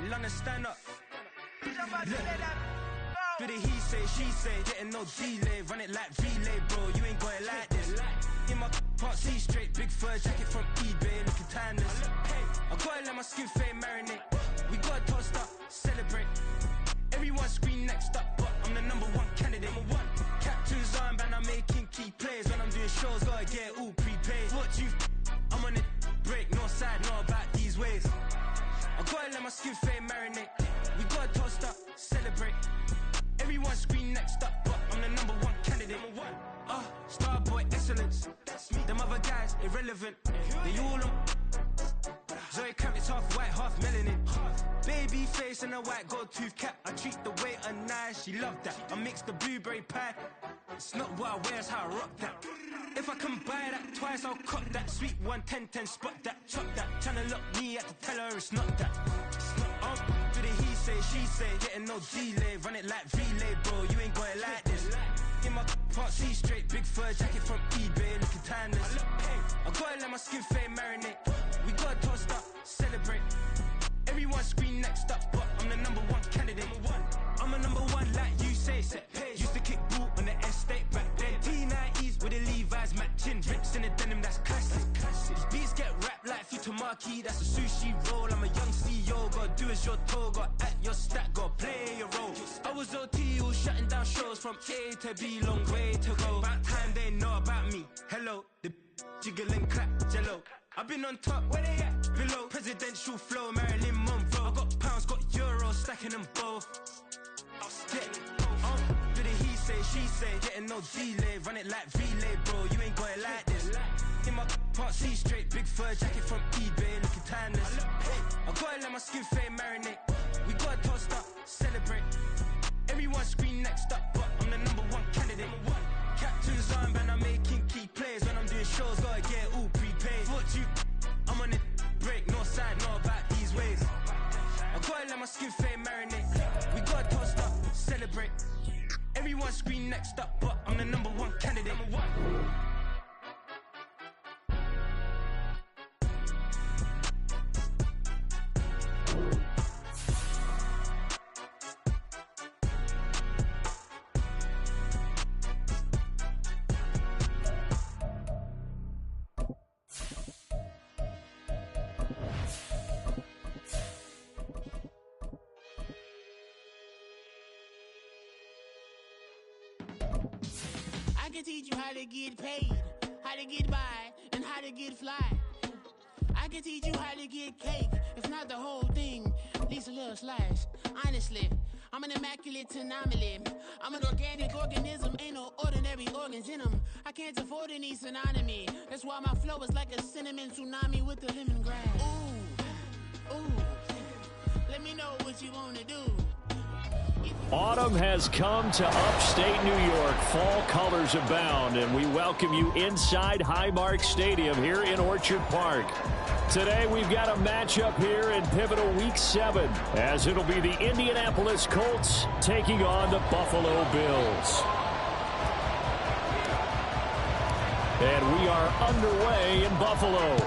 In London, stand up. Do the he say, she say, getting no delay. Run it like relay, bro, you ain't got it like this. In my part C straight, big fur jacket from eBay, looking timeless. I gotta let my skin fade marinate. We gotta toast up, celebrate. Everyone scream next up, but I'm the #1 candidate. Captain's armband, I'm making key plays. When I'm doing shows, gotta get it all prepaid. What you I'm on it, break, no side, know about these ways. I gotta let my skin fade marinate. We gotta toast up, celebrate. Everyone scream next up, but I'm the #1 candidate. Starboy excellence. Them other guys irrelevant. They all on. Zoe Camp, it's half white, half melanin. Baby face and a white gold tooth cap. I treat the waiter nice, she love that. I mix the blueberry pie. It's not what I wear, it's how I rock that. If I can buy that twice, I'll cop that. Sweet 110, spot that, chop that. Tryna lock me, I have to tell her it's not that. Do the he say, she say, getting no delay. Run it like relay, bro, you ain't got it like this. In my part C straight, big fur jacket from eBay, looking timeless. I gotta let my skin fade marinate. We gotta toast up, celebrate. Everyone scream next up, but I'm the #1 candidate. I'm a #1 like you say, set pace. Used to kick boot on the estate back then. T90s with the Levi's matching. Rips in the denim, that's classic. These beats get wrapped like Futamaki, that's a sushi roll. I'm a young CEO, gotta do as you're told. Gotta act your stat, gotta play your role. I was OT, all shutting down shows from A to B, long way to go. About time they know about me. Hello, the jiggle and clap, jello. I've been on top, where they at? Below, presidential flow, Marilyn Monroe. I got pounds, got euros, stacking them both. Do the he say, she say, getting no delay. Run it like relay, bro, you ain't got it like this. In my part C straight, big fur jacket from eBay, looking timeless. I gotta let my skin fade marinate. We gotta toast up, celebrate. Everyone scream next up, but I'm the #1 candidate. Captain's armband, I'm making key plays. When I'm doing shows, gotta get it all prepaid. What you I'm on it, break, no side, know about these ways. I gotta let my skin fade marinate. We gotta toast up, celebrate. Everyone scream next up, but I'm the #1 candidate. I can teach you how to get paid, how to get by, and how to get fly. I can teach you how to get cake, if not the whole thing, at least a little slice. Honestly, I'm an immaculate anomaly. I'm an organic organism, ain't no ordinary organs in them. I can't afford any synonymy. That's why my flow is like a cinnamon tsunami with the lemongrass. Ooh, ooh, let me know what you wanna do. Autumn has come to upstate New York. Fall colors abound, and we welcome you inside Highmark Stadium here in Orchard Park. Today, we've got a matchup here in pivotal Week 7, as it'll be the Indianapolis Colts taking on the Buffalo Bills. And we are underway in Buffalo.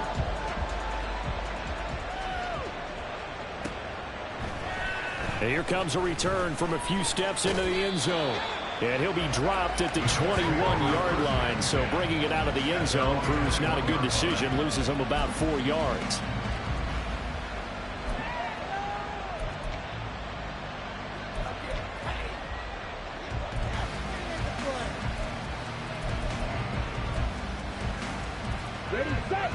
And here comes a return from a few steps into the end zone. And he'll be dropped at the 21-yard line. So bringing it out of the end zone proves not a good decision. Loses him about 4 yards. Ready, set!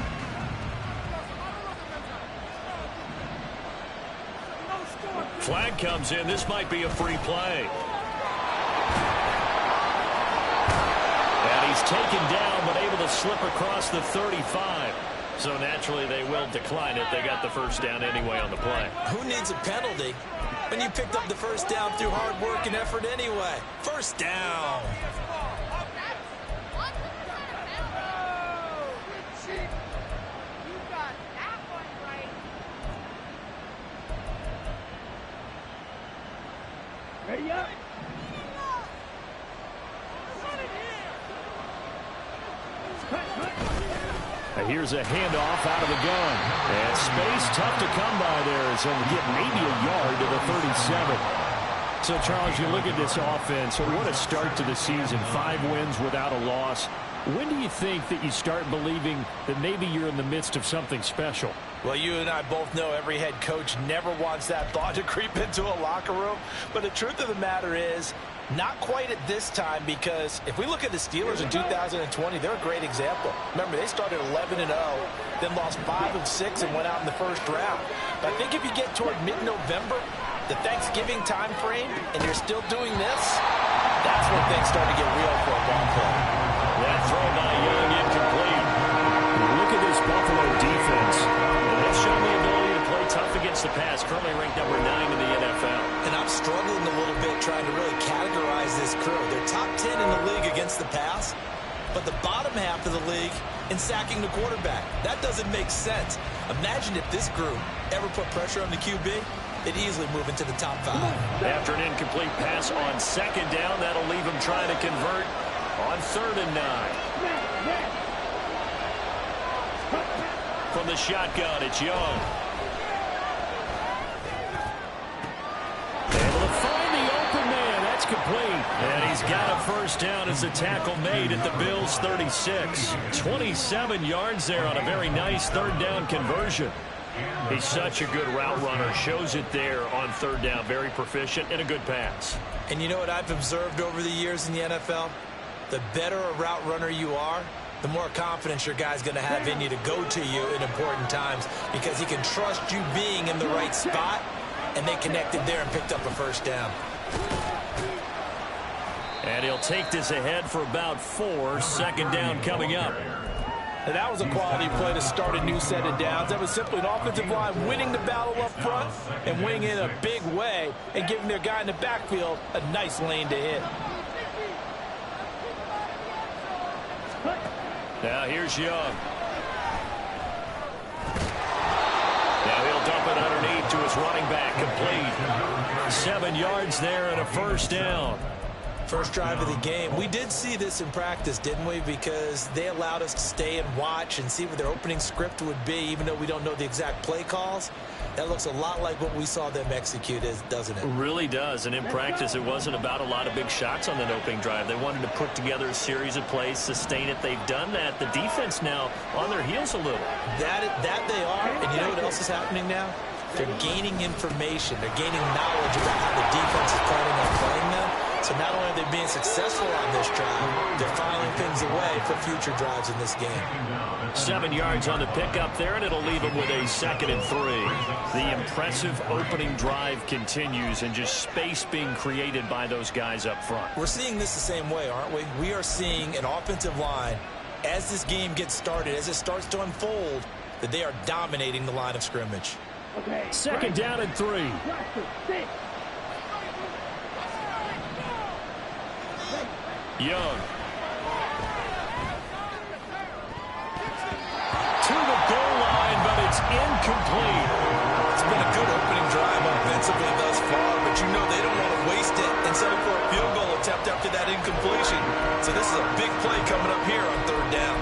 Flag comes in. This might be a free play. And he's taken down, but able to slip across the 35. So naturally, they will decline it. They got the first down anyway on the play. Who needs a penalty when you picked up the first down through hard work and effort anyway? First down. Ready up? here's a handoff out of the gun. And space tough to come by there as he'll get maybe a yard to the 37. So, Charles, you look at this offense, what a start to the season. 5 wins without a loss. When do you think that you start believing that maybe you're in the midst of something special? Well, you and I both know every head coach never wants that thought to creep into a locker room. But the truth of the matter is, not quite at this time, because if we look at the Steelers in 2020, they're a great example. Remember, they started 11-0, then lost 5 of 6 and went out in the first round. But I think if you get toward mid-November, the Thanksgiving time frame, and you're still doing this, that's when things start to get real for a ball player. That throw by Young incomplete. Look at this Buffalo defense. They've shown the ability to play tough against the pass, currently ranked number 9 in the NFL. And I'm struggling a little bit trying to really categorize this crew. They're top 10 in the league against the pass, but the bottom half of the league in sacking the quarterback. That doesn't make sense. Imagine if this group ever put pressure on the QB, they'd easily move into the top 5. After an incomplete pass on second down, that'll leave him trying to convert on 3rd and 9. From the shotgun, it's Young. Able to find the open man. That's complete. And he's got a first down as the tackle made at the Bills' 36. 27 yards there on a very nice 3rd down conversion. He's such a good route runner. Shows it there on 3rd down. Very proficient and a good pass. And you know what I've observed over the years in the NFL? The better a route runner you are, the more confidence your guy's going to have in you to go to you in important times, because he can trust you being in the right spot, and they connected there and picked up a first down. And he'll take this ahead for about 4. 2nd down coming up. And that was a quality play to start a new set of downs. That was simply an offensive line winning the battle up front and winning in a big way and giving their guy in the backfield a nice lane to hit. Now here's Young. Now he'll dump it underneath to his running back, complete. 7 yards there and a first down. First drive of the game. We did see this in practice, didn't we? Because they allowed us to stay and watch and see what their opening script would be, even though we don't know the exact play calls. That looks a lot like what we saw them execute, doesn't it? It really does. And in practice, it wasn't about a lot of big shots on that opening drive. They wanted to put together a series of plays, sustain it. They've done that. The defense now on their heels a little. That they are. And you know what else is happening now? They're gaining information. They're gaining knowledge about how the defense is planning on playing them. So not only are they being successful on this drive, they're filing things away for future drives in this game. 7 yards on the pickup there, and it'll leave them with a 2nd and 3. The impressive opening drive continues, and just space being created by those guys up front. We're seeing this the same way, aren't we? We are seeing an offensive line, as this game gets started, as it starts to unfold, that they are dominating the line of scrimmage. Okay. 2nd down and 3. Young. To the goal line, but it's incomplete. It's been a good opening drive offensively thus far, but you know they don't want to waste it and settle for a field goal attempt after that incompletion. So this is a big play coming up here on 3rd down.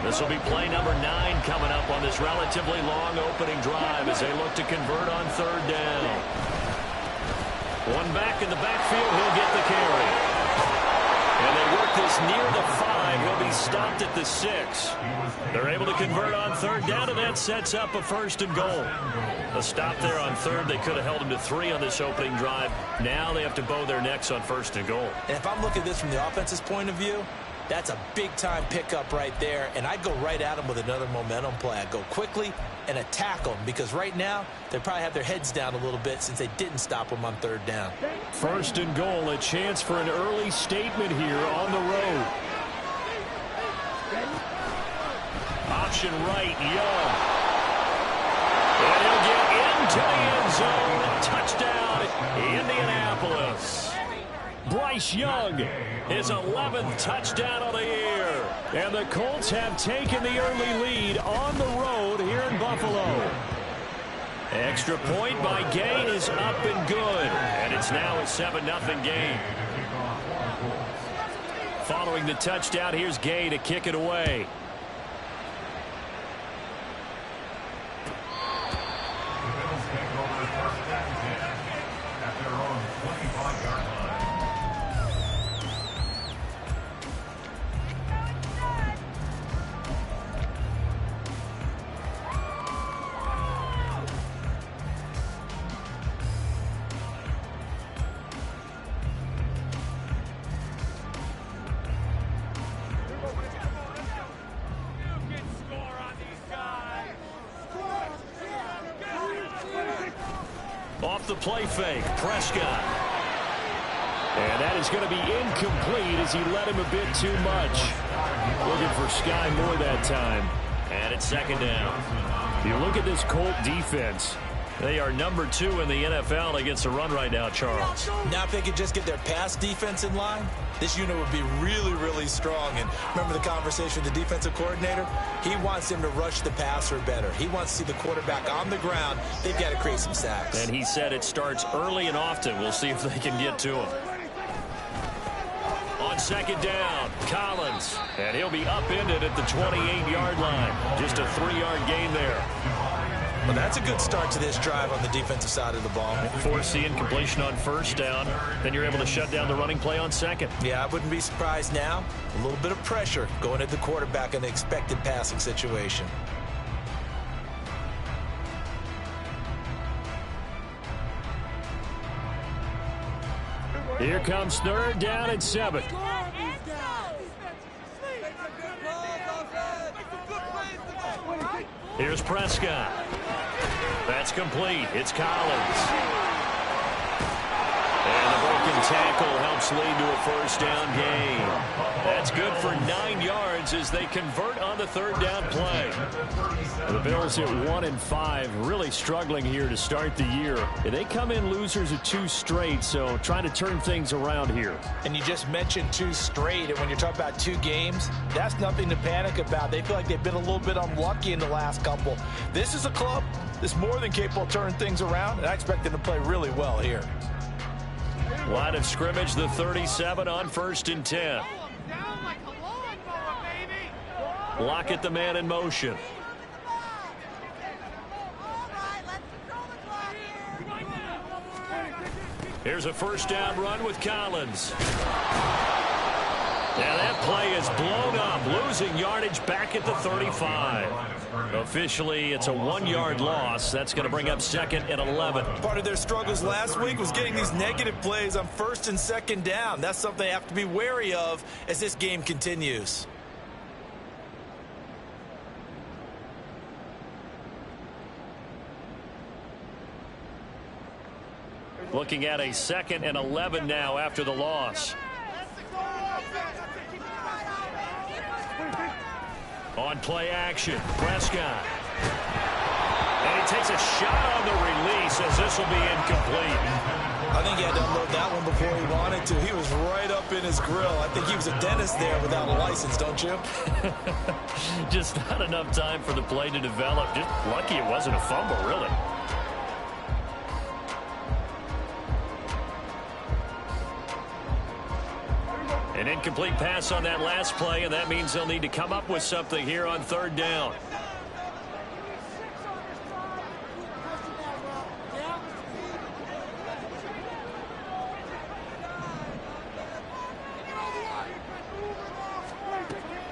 This will be play number 9 coming up on this relatively long opening drive as they look to convert on 3rd down. One back in the backfield, he'll get the carry. And they work this near the 5. He'll be stopped at the 6. They're able to convert on 3rd down, and that sets up a 1st and goal. A stop there on 3rd. They could have held him to 3 on this opening drive. Now they have to bow their necks on 1st and goal. And if I'm looking at this from the offense's point of view, that's a big-time pickup right there, and I'd go right at them with another momentum play. I'd go quickly and attack them, because right now they probably have their heads down a little bit since they didn't stop them on 3rd down. 1st and goal, a chance for an early statement here on the road. Option right, Young. And he'll get into the end zone. Touchdown, Indianapolis. Bryce Young, his 11th touchdown of the year. And the Colts have taken the early lead on the road here in Buffalo. Buffalo. Extra point by Gay is up and good. And it's now a 7-0 game. Following the touchdown, here's Gay to kick it away. Off the play fake, Prescott. And that is going to be incomplete as he led him a bit too much. Looking for Sky Moore that time. And it's second down. You look at this Colt defense. They are number 2 in the NFL against the run right now, Charles. Now if they could just get their pass defense in line, this unit would be really, really strong. And remember the conversation with the defensive coordinator? He wants them to rush the passer better. He wants to see the quarterback on the ground. They've got to create some sacks. And he said it starts early and often. We'll see if they can get to him. On second down, Collins. And he'll be upended at the 28-yard line. Just a 3-yard gain there. Well, that's a good start to this drive on the defensive side of the ball. Force the incompletion on first down. Then you're able to shut down the running play on second. Yeah, I wouldn't be surprised now. A little bit of pressure going at the quarterback in an expected passing situation. Here comes third down and 7. Here's Prescott. That's complete. It's Collins. And the broken tackle helps lead to a first down gain. That's good for 9 yards as they convert on the third down play. The Bills at 1-5, really struggling here to start the year. They come in losers of 2 straight, so trying to turn things around here. And you just mentioned 2 straight, and when you're talking about 2 games, that's nothing to panic about. They feel like they've been a little bit unlucky in the last couple. This is a club that's more than capable of turning things around, and I expect them to play really well here. Line of scrimmage, the 37 on 1st and 10. Lockett, the man in motion. Here's a first down run with Collins. Now that play is blown up, losing yardage back at the 35. Officially, it's a 1-yard loss. That's going to bring up 2nd and 11. Part of their struggles last week was getting these negative plays on 1st and 2nd down. That's something they have to be wary of as this game continues. Looking at a 2nd and 11 now after the loss. On play action, Prescott. And he takes a shot on the release as this will be incomplete. I think he had to unload that one before he wanted to. He was right up in his grill. I think he was a dentist there without a license, don't you? Just not enough time for the play to develop. Just lucky it wasn't a fumble, really. An incomplete pass on that last play, and that means they'll need to come up with something here on 3rd down.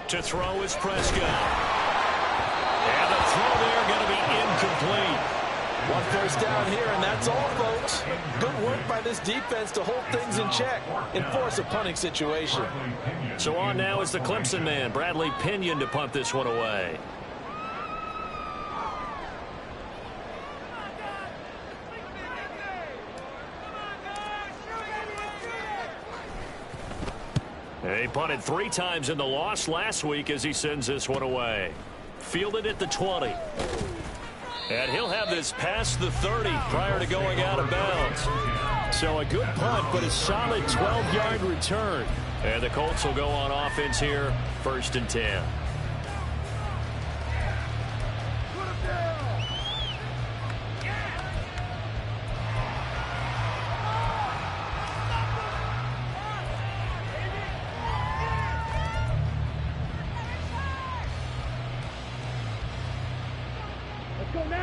To throw is Prescott. And the throw there going to be incomplete. 1 first down here, and that's all, folks. Good work by this defense to hold things in check and force a punting situation. So on now is the Clemson man, Bradley Pinion, to punt this one away. He punted 3 times in the loss last week as he sends this one away. Fielded at the 20. And he'll have this past the 30 prior to going out of bounds. So a good punt, but a solid 12-yard return. And the Colts will go on offense here, 1st and 10.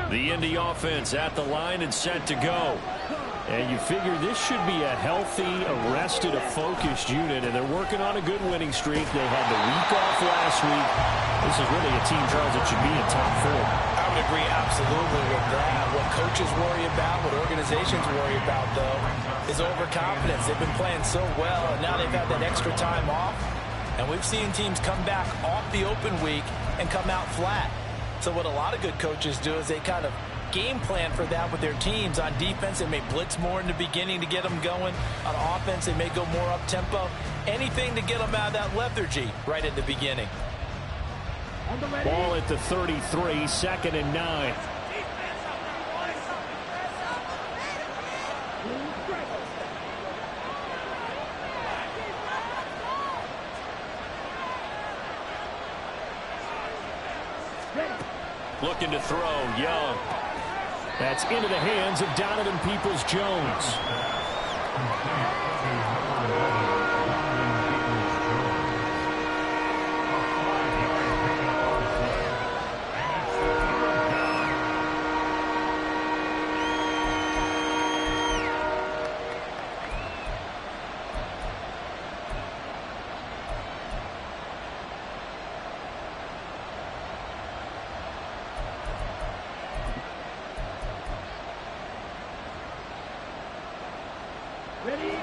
The Indy offense at the line and set to go. And you figure this should be a healthy, arrested, a focused unit, and they're working on a good winning streak. They had the week off last week. This is really a team, Charles, that should be in top 4. I would agree absolutely with that. What coaches worry about, what organizations worry about, though, is overconfidence. They've been playing so well, and now they've had that extra time off. And we've seen teams come back off the open week and come out flat. So what a lot of good coaches do is they kind of game plan for that with their teams. On defense, they may blitz more in the beginning to get them going. On offense, they may go more up-tempo. Anything to get them out of that lethargy right at the beginning. Ball at the 33, 2nd and 9. Looking to throw, Young. That's into the hands of Donovan Peoples-Jones.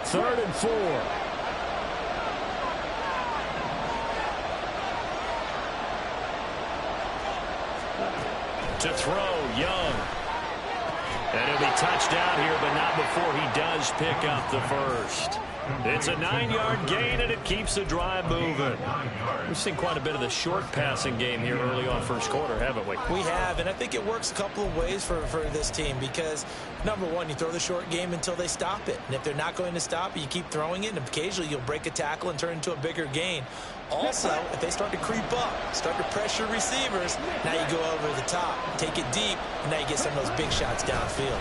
Third and 4. To throw, Young. And he'll be touched out here, but not before he does pick up the first. It's a 9-yard gain, and it keeps the drive moving. We've seen quite a bit of the short passing game here early on first quarter, haven't we? We have, and I think it works a couple of ways for this team because, number one, you throw the short game until they stop it. And if they're not going to stop it, you keep throwing it, and occasionally you'll break a tackle and turn into a bigger gain. Also, if they start to creep up, start to pressure receivers, now you go over the top, take it deep, and now you get some of those big shots downfield.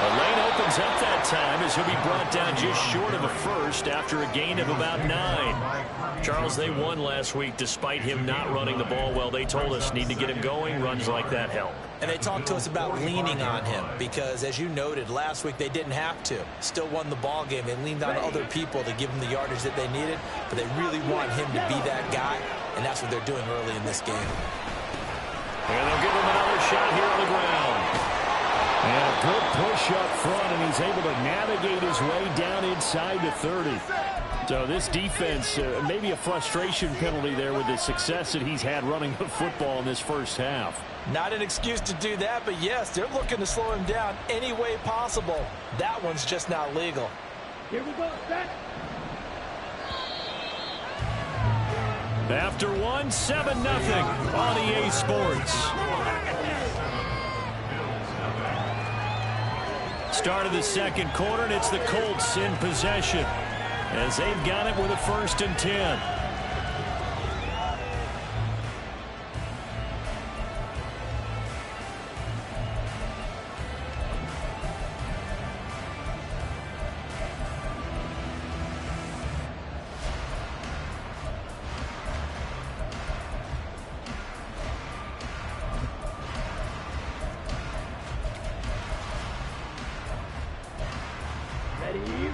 The lane opens up that time as he'll be brought down just short of a first after a gain of about 9. Charles, they won last week despite him not running the ball well. They told us need to get him going. Runs like that help. And they talked to us about leaning on him because, as you noted, last week they didn't have to. Still won the ball game. They leaned on other people to give them the yardage that they needed, but they really want him to be that guy, and that's what they're doing early in this game. And they'll give him another shot here on the ground. And a good push up front, and he's able to navigate his way down inside the 30. So this defense, maybe a frustration penalty there with the success that he's had running the football in this first half. Not an excuse to do that, but yes, they're looking to slow him down any way possible. That one's just not legal. Here we go, set. After one, 7-0 on EA Sports. Start of the second quarter, and it's the Colts in possession as they've got it with a 1st and 10.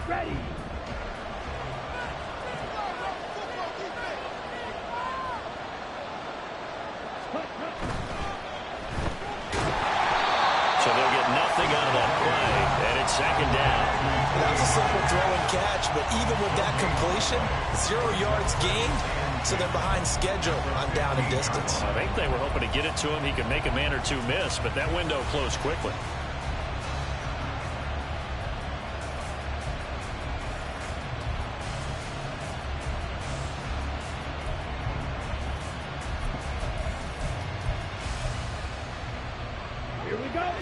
Ready. So they'll get nothing out of that play, and it's 2nd down. That was a simple throw and catch, but even with that completion, 0 yards gained, so they're behind schedule on down and distance. I think they were hoping to get it to him. He could make a man or two miss, but that window closed quickly.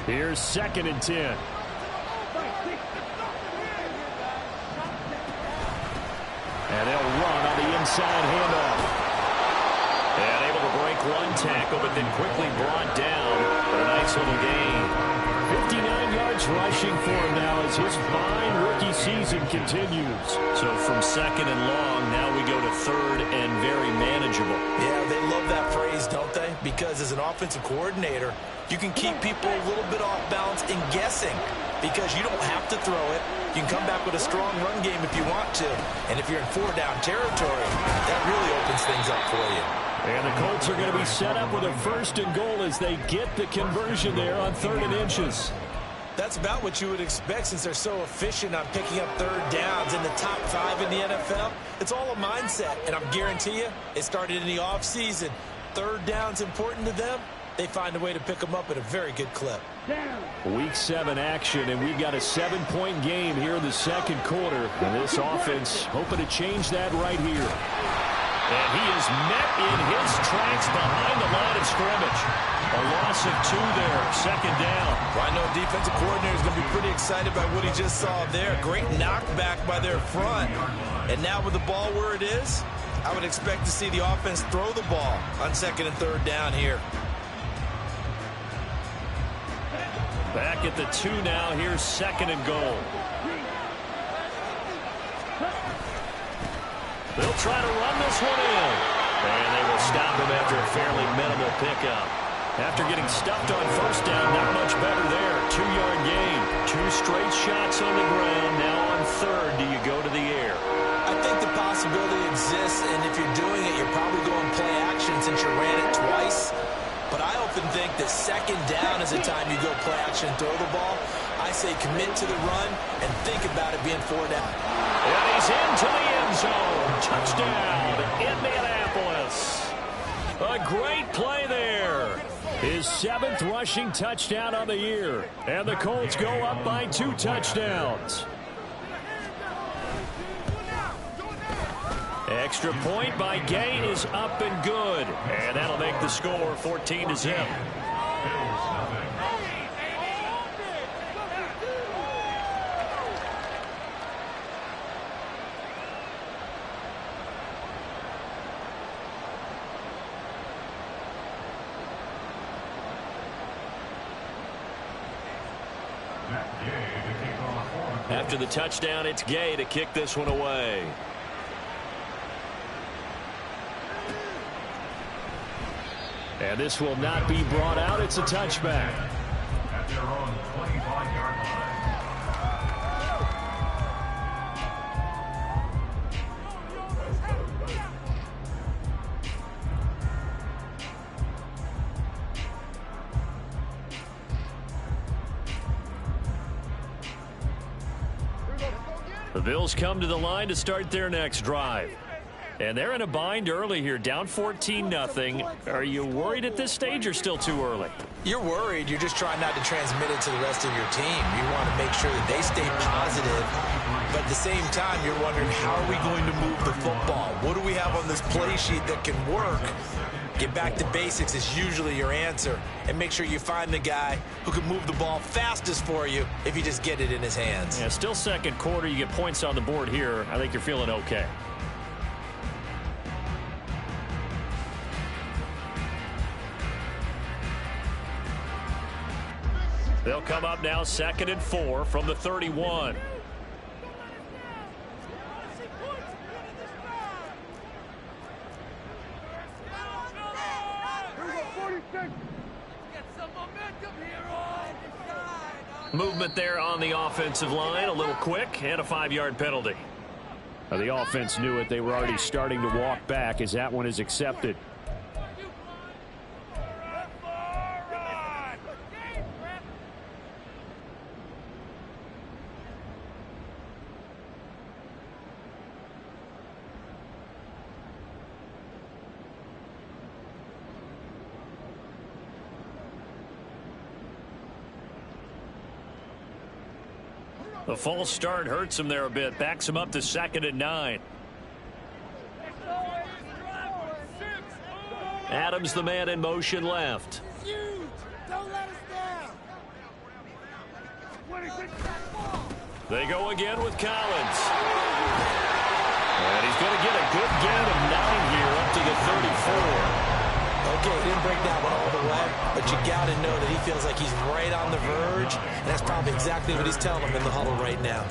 Here's 2nd and 10. And they'll run on the inside handoff. And able to break one tackle, but then quickly brought down for a nice little gain. 59 yards points rushing for him now as his fine rookie season continues. So from second and long, now we go to third and very manageable. Yeah, they love that phrase, don't they? Because as an offensive coordinator, you can keep people a little bit off balance and guessing because you don't have to throw it. You can come back with a strong run game if you want to. And if you're in 4-down territory, that really opens things up for you. And the Colts are going to be set up with a first and goal as they get the conversion there on 3rd and inches. That's about what you would expect since they're so efficient on picking up 3rd downs in the top 5 in the NFL. It's all a mindset, and I guarantee you it started in the offseason. 3rd down's important to them. They find a way to pick them up at a very good clip. Week 7 action, and we've got a 7-point game here in the second quarter. And this offense hoping to change that right here. And he is met in his tracks behind the line of scrimmage. A loss of 2 there, 2nd down. Well, I know defensive coordinator is going to be pretty excited by what he just saw there. Great knockback by their front. And now with the ball where it is, I would expect to see the offense throw the ball on 2nd and 3rd down here. Back at the 2 now. Here's 2nd and goal. They'll try to run this one in. And they will stop him after a fairly minimal pickup. After getting stuffed on 1st down, not much better there. 2-yard gain. 2 straight shots on the ground. Now on 3rd, do you go to the air? I think the possibility exists, and if you're doing it, you're probably going play action since you ran it twice. But I often think that 2nd down is the time you go play action and throw the ball. I say commit to the run and think about it being 4 down. And he's into the end zone. Touchdown, Indianapolis. A great play there. His 7th rushing touchdown on the year. And the Colts go up by 2 touchdowns. Extra point by Gay is up and good. And that'll make the score 14-0. After the touchdown, it's Gay to kick this one away. And this will not be brought out. It's a touchback. At their own 25-yard line. The Bills come to the line to start their next drive. And they're in a bind early here, down 14-0. Are you worried at this stage or still too early? You're worried. You're just trying not to transmit it to the rest of your team. You want to make sure that they stay positive. But at the same time, you're wondering, how are we going to move the football? What do we have on this play sheet that can work? Get back to basics is usually your answer. And make sure you find the guy who can move the ball fastest for you if you just get it in his hands. Yeah, still second quarter. You get points on the board here. I think you're feeling okay. They'll come up now 2nd and 4 from the 31. Movement there on the offensive line, a little quick, and a 5-yard penalty. The offense knew it. They were already starting to walk back as that one is accepted. The false start hurts him there a bit. Backs him up to 2nd and 9. Adams, the man in motion left. They go again with Collins. And he's going to get a good gain of 9 here up to the 34. Okay, he didn't break that one all the way, but you got to know that he feels like he's right on the verge, and that's probably exactly what he's telling him in the huddle right now.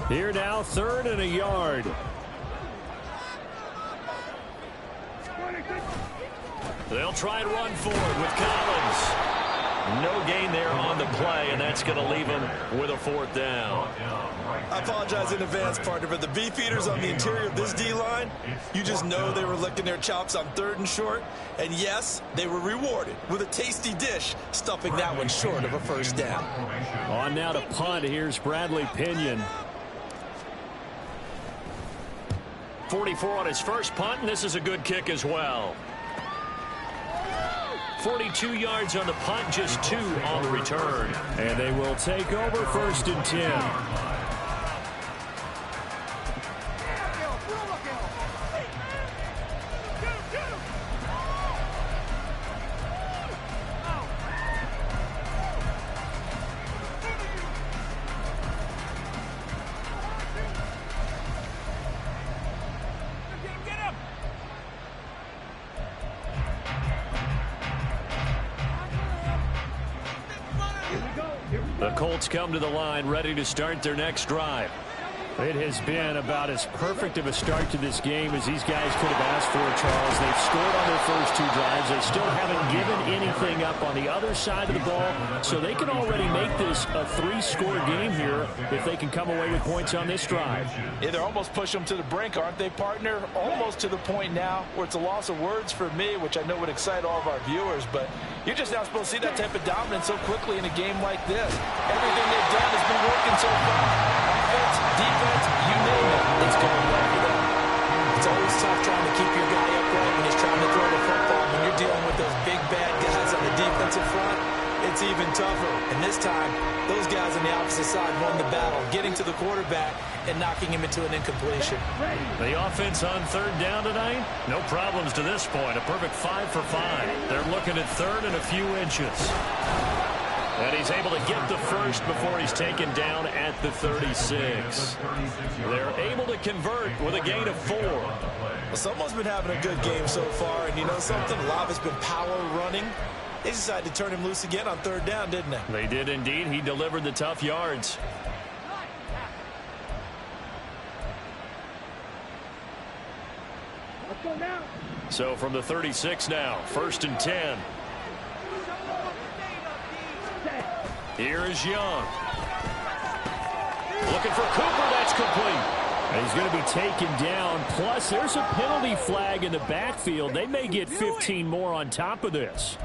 Here now, 3rd and a yard. They'll try and run for it with Collins. No gain there on the play, and that's going to leave him with a 4th down. I apologize in advance, partner, but the beefeaters on the interior of this D-line, you just know they were licking their chops on 3rd and short. And yes, they were rewarded with a tasty dish, stuffing that one short of a 1st down. On now to punt. Here's Bradley Pinion. 44 on his first punt, and this is a good kick as well. 42 yards on the punt, just 2 on the return. And they will take over 1st and 10. The Colts come to the line, ready to start their next drive. It has been about as perfect of a start to this game as these guys could have asked for, Charles. They've scored on their first 2 drives. They still haven't given anything up on the other side of the ball, so they can already make this a 3-score game here if they can come away with points on this drive. Yeah, they're almost pushing them to the brink, aren't they, partner? Almost to the point now where it's a loss of words for me, which I know would excite all of our viewers, but you're just not supposed to see that type of dominance so quickly in a game like this. Everything they've done has been working so far. Offense, defense, you name it, it's going well for them. It's always tough trying to keep your guy upright when he's trying to throw the football. When you're dealing with those big, bad guys on the defensive front, it's even tougher. And this time, those guys on the opposite side won the battle, getting to the quarterback and knocking him into an incompletion. The offense on 3rd down tonight, no problems to this point. A perfect 5 for 5. They're looking at 3rd and a few inches. And he's able to get the first before he's taken down at the 36. They're able to convert with a gain of 4. Well, someone's been having a good game so far, and you know something? A lot has been power running. They decided to turn him loose again on 3rd down, didn't they? They did indeed. He delivered the tough yards. So from the 36 now, 1st and 10. Here is Young. Looking for Cooper. That's complete. And he's going to be taken down. Plus, there's a penalty flag in the backfield. They may get 15 more on top of this.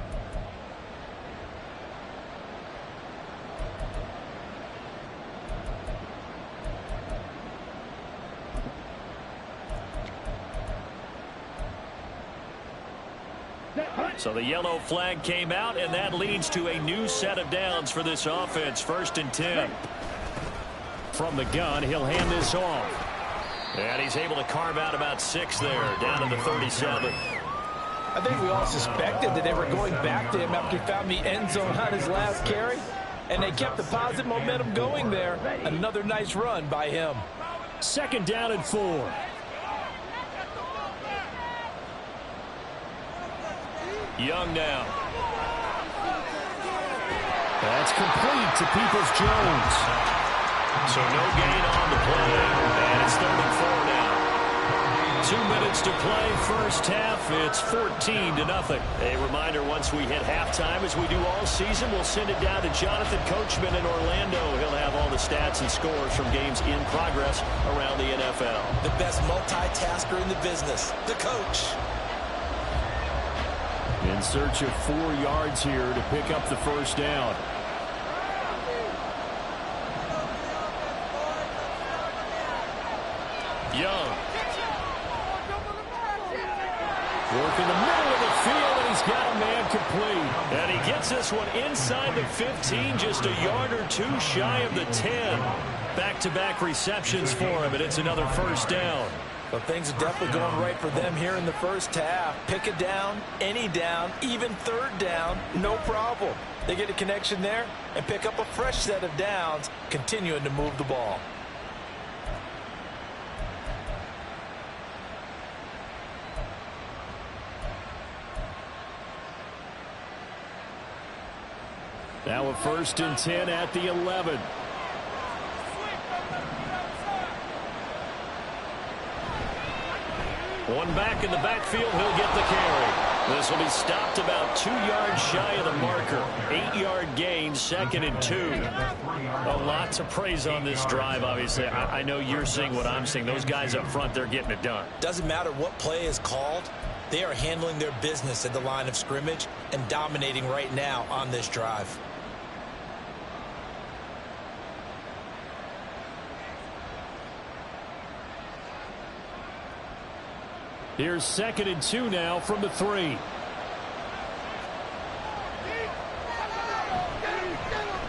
So the yellow flag came out, and that leads to a new set of downs for this offense. 1st and 10. From the gun, he'll hand this off. And he's able to carve out about 6 there, down to the 37. I think we all suspected that they were going back to him after he found the end zone on his last carry. And they kept the positive momentum going there. Another nice run by him. 2nd down and 4. Young now. That's complete to Peoples-Jones. So no gain on the play, and it's 3rd and 4 now. 2 minutes to play, first half. It's 14-0. A reminder, once we hit halftime, as we do all season, we'll send it down to Jonathan Coachman in Orlando. He'll have all the stats and scores from games in progress around the NFL. The best multitasker in the business, the coach. In search of 4 yards here to pick up the first down. Young. Work in the middle of the field, and he's got a man complete. incomplete. And he gets this one inside the 15, just a yard or two shy of the 10. Back-to-back receptions for him, and it's another first down. Well, things are definitely going right for them here in the first half. Pick a down, any down, even third down, no problem. They get a connection there and pick up a fresh set of downs, continuing to move the ball. Now a 1st and 10 at the 11. One back in the backfield, he'll get the carry. This will be stopped about 2 yards shy of the marker. 8-yard gain, 2nd and 2. A lot to praise on this drive, obviously. I know you're seeing what I'm seeing. Those guys up front, they're getting it done. Doesn't matter what play is called. They are handling their business at the line of scrimmage and dominating right now on this drive. Here's 2nd and 2 now from the 3.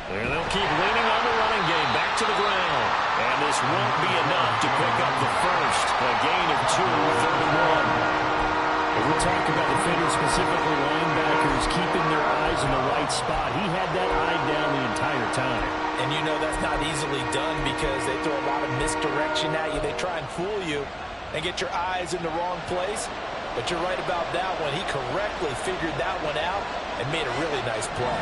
There they'll keep leaning on the running game. Back to the ground. And this won't be enough to pick up the first. A gain of 2, 3rd and 1. If we talk about defenders, specifically linebackers, keeping their eyes in the right spot, he had that eye down the entire time. And you know that's not easily done because they throw a lot of misdirection at you. They try and fool you and get your eyes in the wrong place. But you're right about that one. He correctly figured that one out and made a really nice play.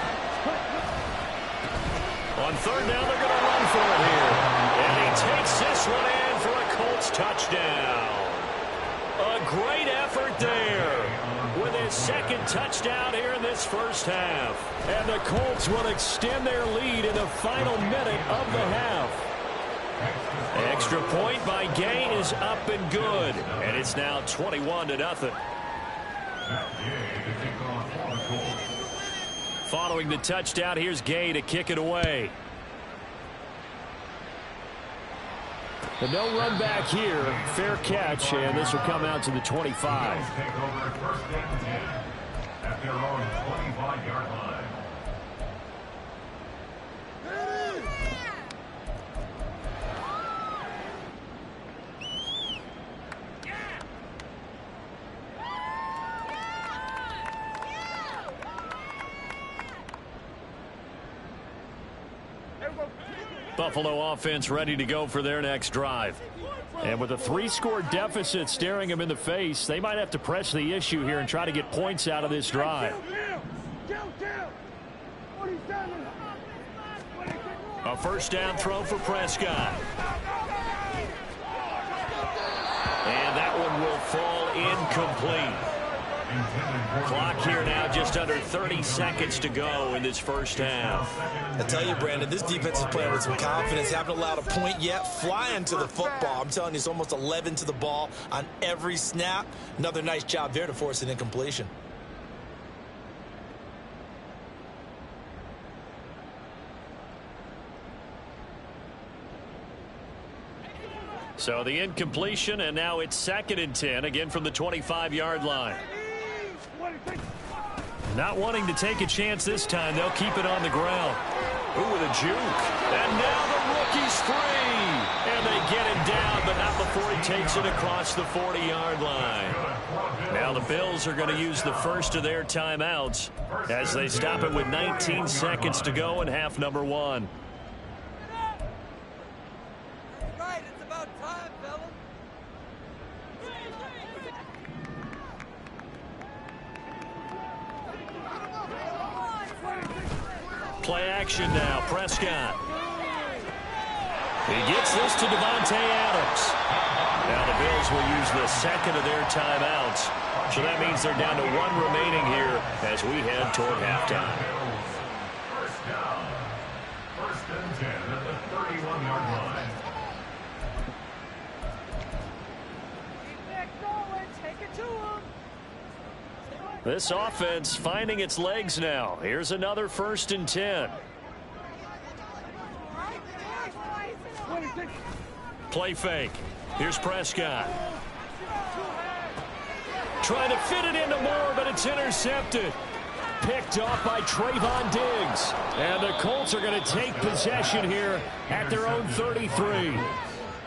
On 3rd down, they're going to run for it here. And he takes this one in for a Colts touchdown. A great effort there with his 2nd touchdown here in this first half. And the Colts will extend their lead in the final minute of the half. Extra point by Gay is up and good. And it's now 21-0. Following the touchdown, here's Gay to kick it away. And no run back here. Fair catch, and this will come out to the 25. At their own 25-yard line. Buffalo offense ready to go for their next drive. And with a 3-score deficit staring them in the face, they might have to press the issue here and try to get points out of this drive. A 1st down throw for Prescott. And that one will fall incomplete. Clock here now, just under 30 seconds to go in this first half. I tell you, Brandon, this defense is playing with some confidence. Haven't allowed a point yet. Flying to the football. I'm telling you, it's almost 11 to the ball on every snap. Another nice job there to force an incompletion. So the incompletion, and now it's 2nd and 10, again from the 25-yard line. Not wanting to take a chance this time, they'll keep it on the ground. Ooh, with a juke. And now the rookie's free. And they get him down, but not before he takes it across the 40-yard line. Now the Bills are going to use the first of their timeouts as they stop it with 19 seconds to go in half number 1. Play action now. Prescott. He gets this to Devontae Adams. Now the Bills will use the 2nd of their timeouts. So that means they're down to 1 remaining here as we head toward halftime. 1st down. 1st and 10 at the 31-yard line. Keep it going. Take it to him. This offense finding its legs now. Here's another 1st and 10. Play fake. Here's Prescott. Trying to fit it into Moore, but it's intercepted. picked off by Trayvon Diggs. And the Colts are going to take possession here at their own 33.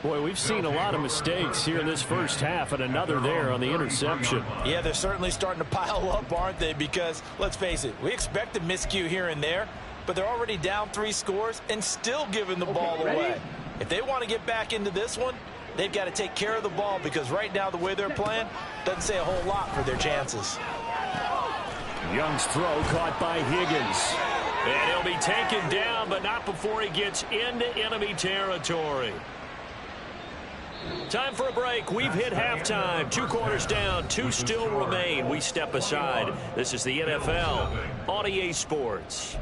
Boy, we've seen a lot of mistakes here in this first half, and another there on the interception. Yeah, they're certainly starting to pile up, aren't they? Because, let's face it, we expect a miscue here and there, but they're already down 3 scores and still giving the ball away. If they want to get back into this one, they've got to take care of the ball, because right now the way they're playing doesn't say a whole lot for their chances. Young's throw caught by Higgins. And he'll be taken down, but not before he gets into enemy territory. Time for a break. We've hit halftime. 2 quarters down, 2 still remain. We step aside. This is the NFL on EA Sports.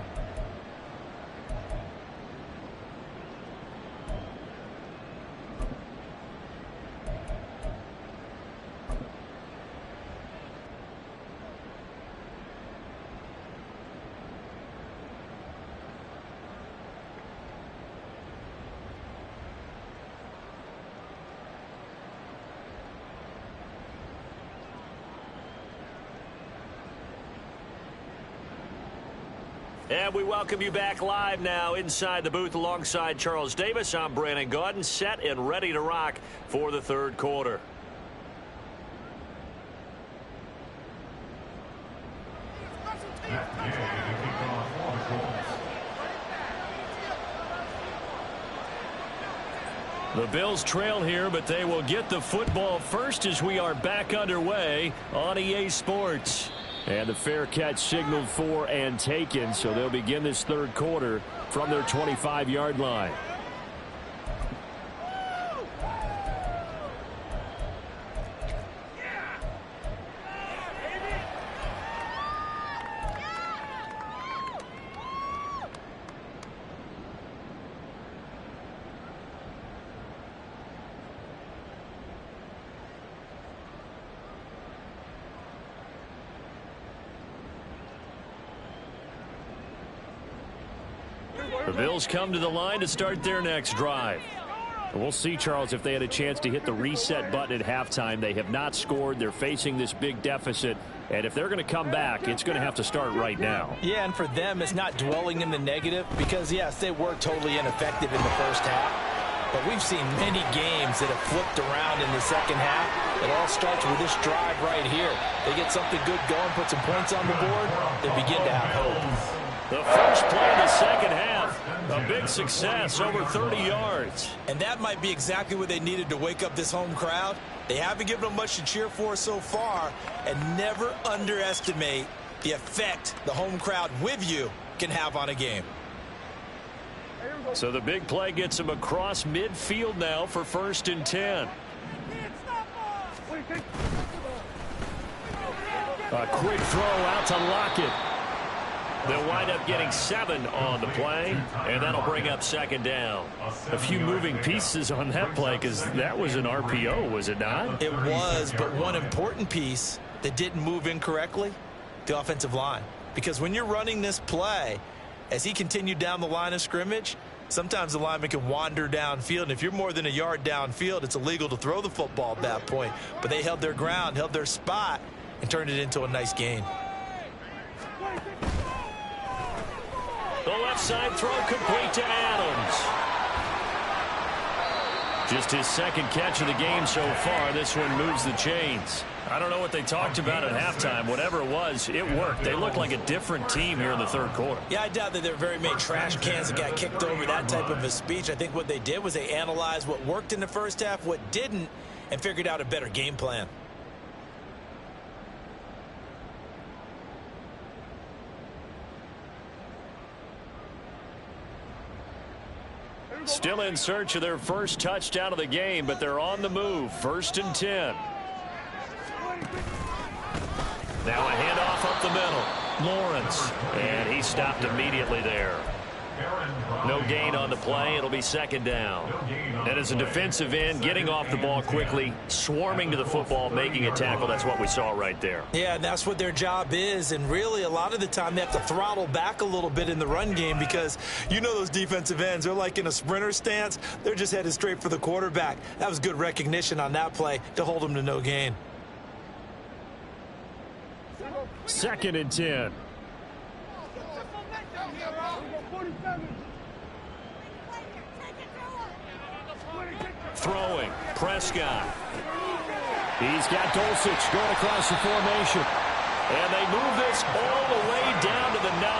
And we welcome you back live now inside the booth alongside Charles Davis. I'm Brandon Gaudin, set and ready to rock for the third quarter. The Bills trail here, but they will get the football first as we are back underway on EA Sports. And the fair catch signaled for and taken, so they'll begin this third quarter from their 25-yard line. The Bills come to the line to start their next drive. And we'll see, Charles, if they had a chance to hit the reset button at halftime. They have not scored. They're facing this big deficit. And if they're going to come back, it's going to have to start right now. Yeah, and for them, it's not dwelling in the negative because, yes, they were totally ineffective in the first half. But we've seen many games that have flipped around in the second half. It all starts with this drive right here. They get something good going, put some points on the board, they begin to have hope. The first play in the second half, a big success, over 30 yards. And that might be exactly what they needed to wake up this home crowd. They haven't given them much to cheer for so far, and never underestimate the effect the home crowd with you can have on a game. So the big play gets them across midfield now for 1st and 10. A quick throw out to Lockett. They'll wind up getting 7 on the play, and that'll bring up 2nd down. A few moving pieces on that play because that was an RPO, was it not? It was, but one important piece that didn't move incorrectly, the offensive line. Because when you're running this play, as he continued down the line of scrimmage, sometimes the lineman can wander downfield, and if you're more than a yard downfield, it's illegal to throw the football at that point. But they held their ground, held their spot, and turned it into a nice gain. The left side throw complete to Adams. Just his 2nd catch of the game so far. This one moves the chains. I don't know what they talked about at halftime. Whatever it was, it worked. They looked like a different team here in the third quarter. Yeah, I doubt that there were very many trash cans that got kicked over, that type of a speech. I think what they did was they analyzed what worked in the first half, what didn't, and figured out a better game plan. Still in search of their first touchdown of the game, but they're on the move. 1st and 10. Now a handoff up the middle. Lawrence. And he stopped immediately there. No gain on the play. It'll be 2nd down. And as a defensive end, getting off the ball quickly, swarming to the football, making a tackle. That's what we saw right there. Yeah, and that's what their job is. And really, a lot of the time, they have to throttle back a little bit in the run game because you know those defensive ends, they're like in a sprinter stance. They're just headed straight for the quarterback. That was good recognition on that play to hold them to no gain. 2nd and 10. throwing. Prescott. He's got Dulcich going across the formation. And they move this all the way down to the 9.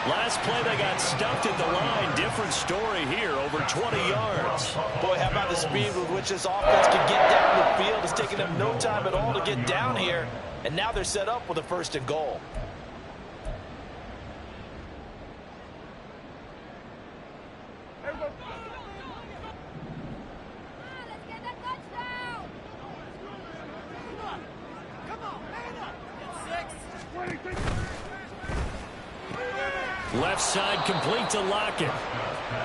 Last play they got stuffed at the line. Different story here, over 20 yards. Boy, how about the speed with which this offense can get down the field? It's taken them no time at all to get down here. And now they're set up with a 1st and goal. Left side complete to Lockett.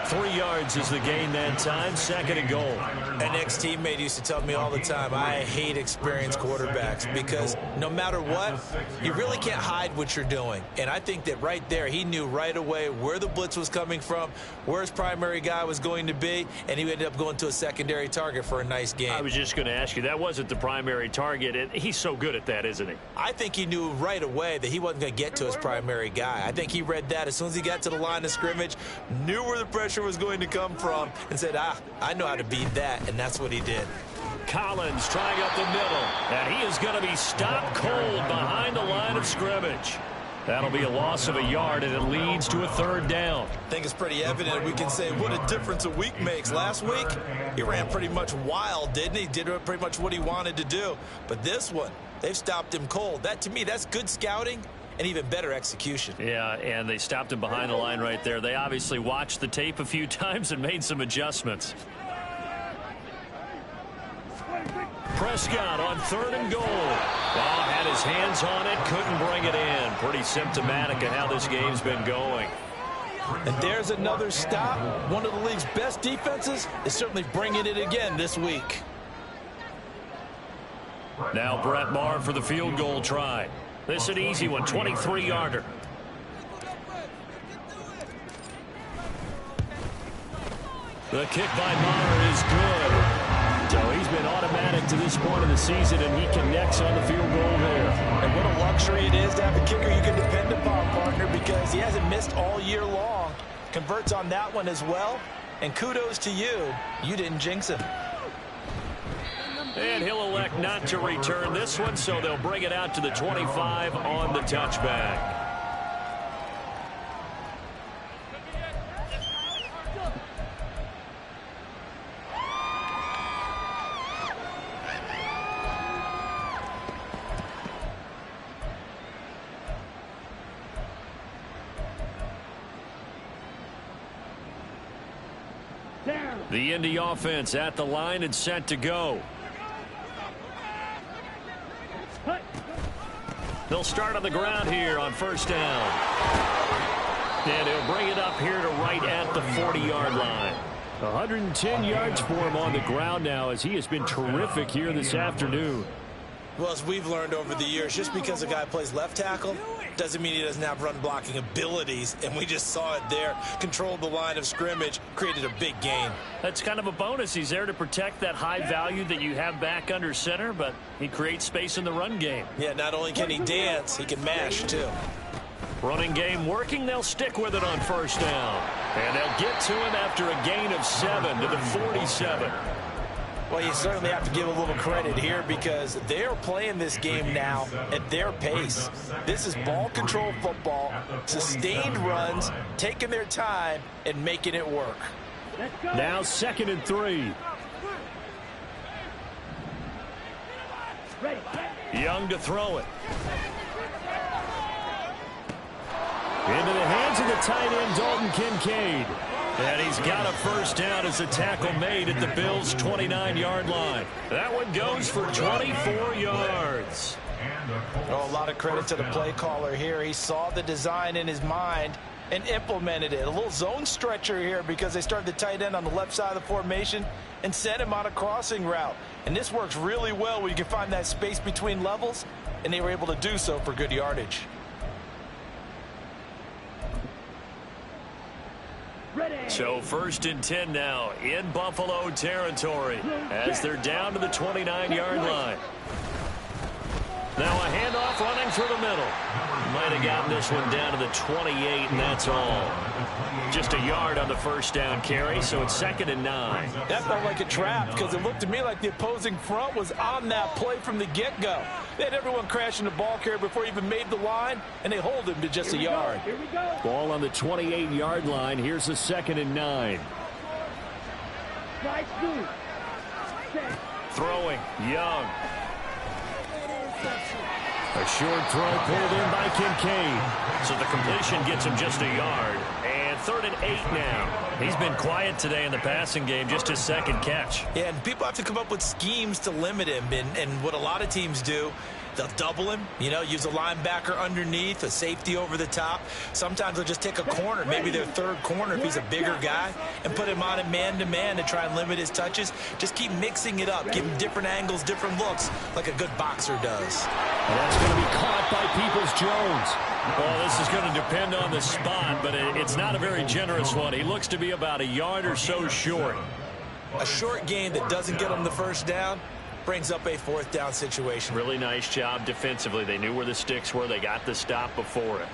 3 yards is the gain that time. 2nd and goal. An ex-teammate used to tell me all the time, I hate experienced quarterbacks because no matter what, you really can't hide what you're doing. And I think that right there, he knew right away where the blitz was coming from, where his primary guy was going to be, and he ended up going to a secondary target for a nice game. I was just going to ask you, that wasn't the primary target, and he's so good at that, isn't he? I think he knew right away that he wasn't going to get to his primary guy. I think he read that as soon as he got to the line of scrimmage, knew where the pressure was going to come from, and said, I know how to beat that, and that's what he did. Collins trying up the middle, and he is going to be stopped cold behind the line of scrimmage. That'll be a loss of a yard, and it leads to a 3rd down. I think it's pretty evident. We can say what a difference a week makes. Last week, he ran pretty much wild, didn't he? Did pretty much what he wanted to do. But this one, they've stopped him cold. That, to me, that's good scouting and even better execution. Yeah, and they stopped him behind the line right there. They obviously watched the tape a few times and made some adjustments. Prescott on 3rd and goal. Oh, had his hands on it, couldn't bring it in. Pretty symptomatic of how this game's been going. And there's another stop. One of the league's best defenses is certainly bringing it again this week. Now Brett Maher for the field goal try. This is an easy one, 23-yarder. The kick by Maher is good. So he's been automatic to this point of the season, and he connects on the field goal there. And what a luxury it is to have a kicker you can depend upon, partner, because he hasn't missed all year long. Converts on that one as well. And kudos to you. You didn't jinx him. And he'll elect not to return this one, so they'll bring it out to the 25 on the touchback. The Indy offense at the line and set to go. They'll start on the ground here on 1st down. And he'll bring it up here to right at the 40-yard line. 110 yards for him on the ground now, as he has been terrific here this afternoon. Well, as we've learned over the years, just because a guy plays left tackle doesn't mean he doesn't have run blocking abilities, and we just saw it there. Controlled the line of scrimmage, created a big gain. That's kind of a bonus. He's there to protect that high value that you have back under center, but he creates space in the run game. Yeah, not only can he dance, he can mash too. Running game working. They'll stick with it on 1st down. And they'll get to him after a gain of 7 to the 47. Well, you certainly have to give a little credit here because they're playing this game now at their pace. This is ball control football, sustained runs, taking their time and making it work. Now 2nd and 3. Young to throw it. Into the hands of the tight end, Dalton Kincaid. And he's got a 1st down as a tackle made at the Bills' 29-yard line. That one goes for 24 yards. Oh, a lot of credit to the play caller here. He saw the design in his mind and implemented it. A little zone stretcher here because they started the tight end on the left side of the formation and sent him on a crossing route. And this works really well when you can find that space between levels, and they were able to do so for good yardage. So 1st and 10 now in Buffalo territory as they're down to the 29-yard line. Now a handoff running through the middle. might have gotten this one down to the 28, and that's all. Just a yard on the first down carry, so it's 2nd and 9. That felt like a trap because it looked to me like the opposing front was on that play from the get-go. They had everyone crashing the ball carrier before he even made the line, and they hold him to just a yard. Here we go. Ball on the 28-yard line. Here's a 2nd and 9. Strike 2. Set. Throwing, Young. A short throw pulled in by Kincaid. So the completion gets him just a yard. And 3rd and 8 now. He's been quiet today in the passing game, just his 2nd catch. Yeah, and people have to come up with schemes to limit him. And what a lot of teams do, they'll double him, use a linebacker underneath, a safety over the top. Sometimes they'll just take a corner, maybe their 3rd corner if he's a bigger guy, and put him on a man-to-man to try and limit his touches. Just keep mixing it up, give him different angles, different looks, like a good boxer does. And that's going to be caught by Peoples-Jones. Well, this is going to depend on the spot, but it's not a very generous one. He looks to be about a yard or so short. A short gain that doesn't get him the first down brings up a 4th down situation. Really nice job defensively. They knew where the sticks were. They got the stop before it.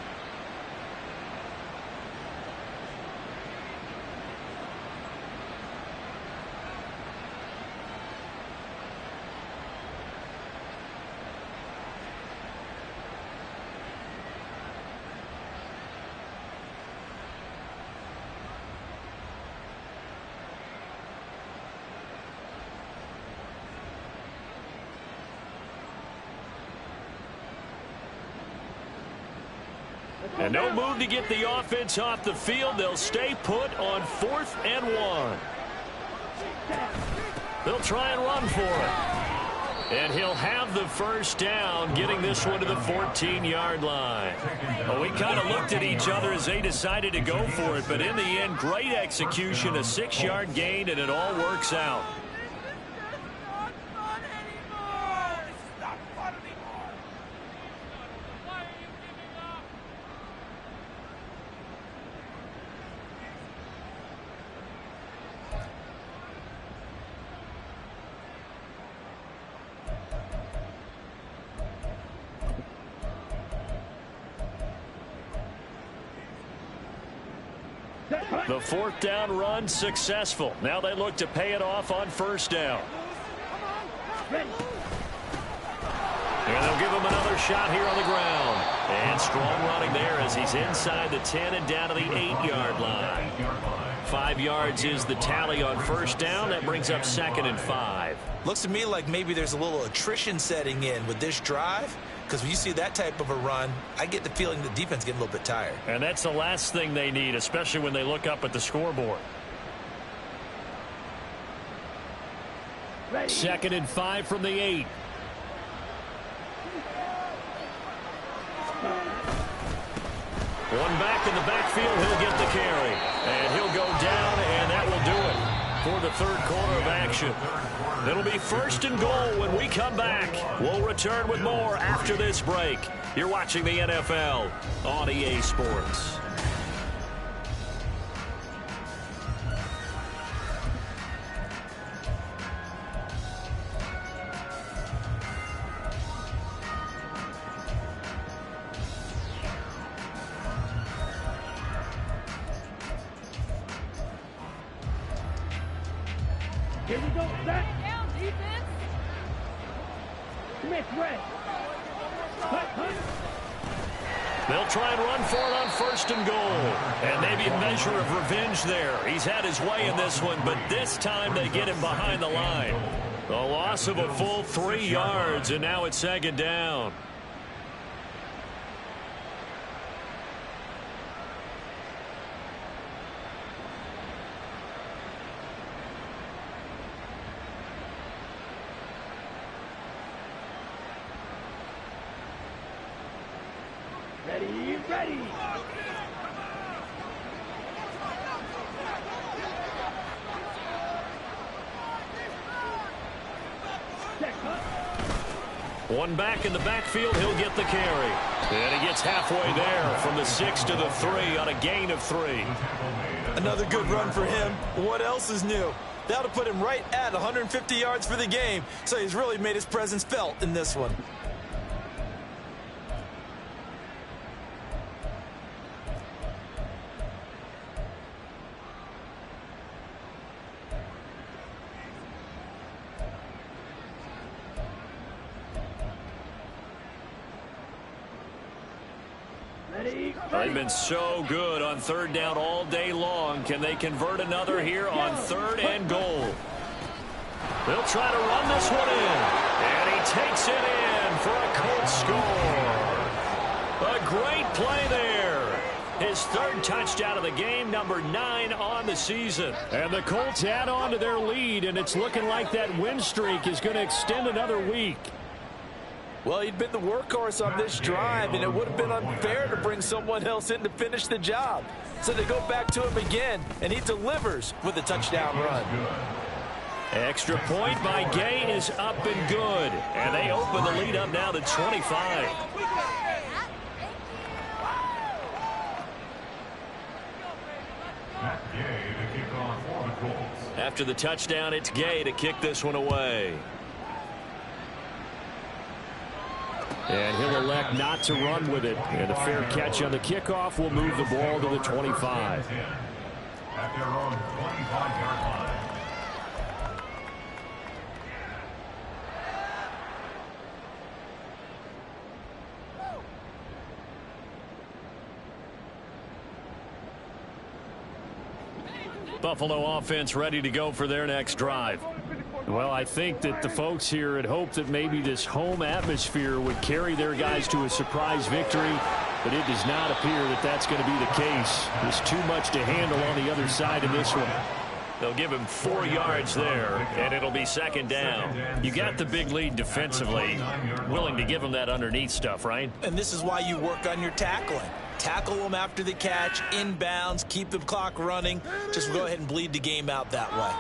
And no move to get the offense off the field. They'll stay put on 4th and 1. They'll try and run for it. And he'll have the first down, getting this one to the 14-yard line. Well, we kind of looked at each other as they decided to go for it, but in the end, great execution, a 6-yard gain, and it all works out. The 4th down run successful. Now they look to pay it off on 1st down. And they'll give him another shot here on the ground. And strong running there as he's inside the 10 and down to the 8-yard line. 5 yards is the tally on 1st down. That brings up 2nd and 5. Looks to me like maybe there's a little attrition setting in with this drive. Because when you see that type of a run, I get the feeling the defense getting a little bit tired. And that's the last thing they need, especially when they look up at the scoreboard. 2nd and 5 from the 8. One back in the backfield, he'll get the carry. And he'll go down, and that will do it for the 3rd quarter of action. It'll be 1st and goal when we come back. We'll return with more after this break. You're watching the NFL on EA Sports. Here we go. Set. Down, defense. Smith, red. They'll try and run for it on 1st and goal. And maybe a measure of revenge there. He's had his way in this one, but this time they get him behind the line. A loss of a full 3 yards, and now it's 2nd down. Ready, ready. One back in the backfield, he'll get the carry. And he gets halfway there from the 6 to the 3 on a gain of 3. Another good run for him. What else is new? That'll put him right at 150 yards for the game, so he's really made his presence felt in this one. Ready, They've been so good on third down all day long. Can they convert another here on 3rd and goal? They'll try to run this one in. And he takes it in for a Colts score. A great play there. His 3rd touchdown of the game, number 9 on the season. And the Colts add on to their lead, and it's looking like that win streak is going to extend another week. Well, he'd been the workhorse on this drive, and it would have been unfair to bring someone else in to finish the job. So they go back to him again, and he delivers with a touchdown run. Extra point by Gay is up and good. And they open the lead up now to 25. After the touchdown, it's Gay to kick this one away. And he'll elect not to run with it. And a fair catch on the kickoff will move the ball to the 25. At their own 25-yard line. Buffalo offense ready to go for their next drive. Well, I think that the folks here had hoped that maybe this home atmosphere would carry their guys to a surprise victory, but it does not appear that that's going to be the case. There's too much to handle on the other side of this one. They'll give him 4 yards there, and it'll be 2nd down. You got the big lead defensively. Willing to give them that underneath stuff, right? And this is why you work on your tackling. Tackle them after the catch, inbounds, keep the clock running. Just go ahead and bleed the game out that way.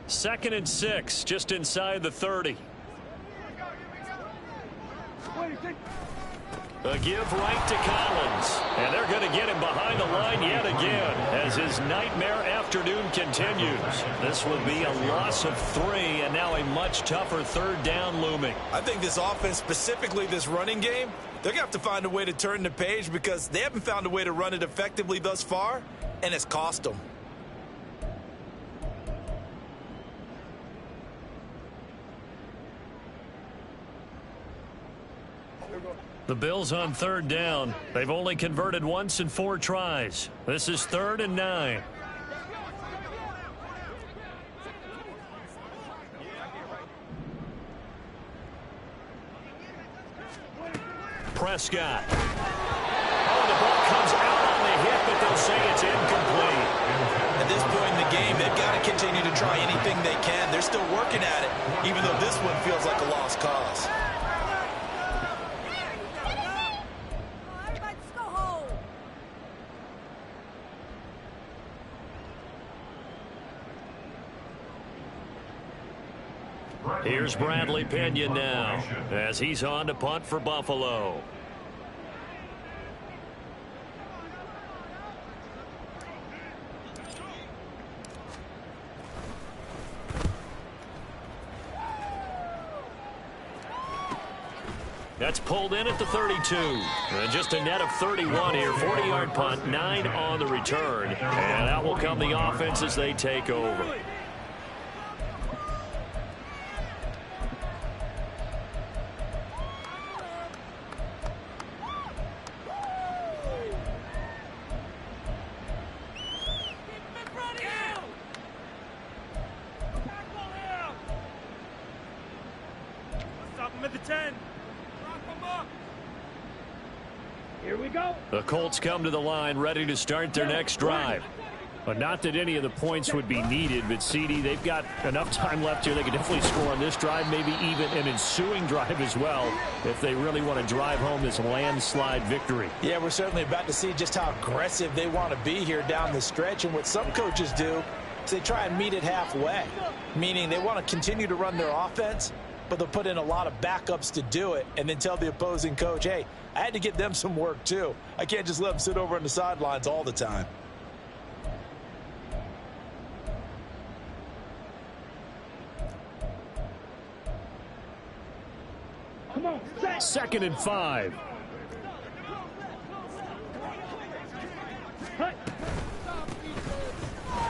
Second and 6, just inside the 30. A give right to Collins. And they're going to get him behind the line yet again as his nightmare afternoon continues. This would be a loss of 3 and now a much tougher 3rd down looming. I think this offense, specifically this running game, they're going to have to find a way to turn the page because they haven't found a way to run it effectively thus far, and it's cost them. The Bills on 3rd down. They've only converted once in 4 tries. This is 3rd and 9. Prescott. Oh, the ball comes out on the hit, but they'll say it's incomplete. At this point in the game, they've got to continue to try anything they can. They're still working at it, even though this one feels like a lost cause. Here's Bradley Pinion now as he's on to punt for Buffalo. That's pulled in at the 32. And just a net of 31 here. 40-yard punt, 9 on the return. And that will come the offense as they take over. Here we go. The Colts come to the line ready to start their next drive. But not that any of the points would be needed, but CD, they've got enough time left here. They can definitely score on this drive, maybe even an ensuing drive as well, if they really want to drive home this landslide victory. Yeah, we're certainly about to see just how aggressive they want to be here down the stretch. And what some coaches do is they try and meet it halfway, meaning they want to continue to run their offense, but they'll put in a lot of backups to do it and then tell the opposing coach, hey, I had to get them some work too. I can't just let them sit over on the sidelines all the time. Come on, set. 2nd and 5. Hut.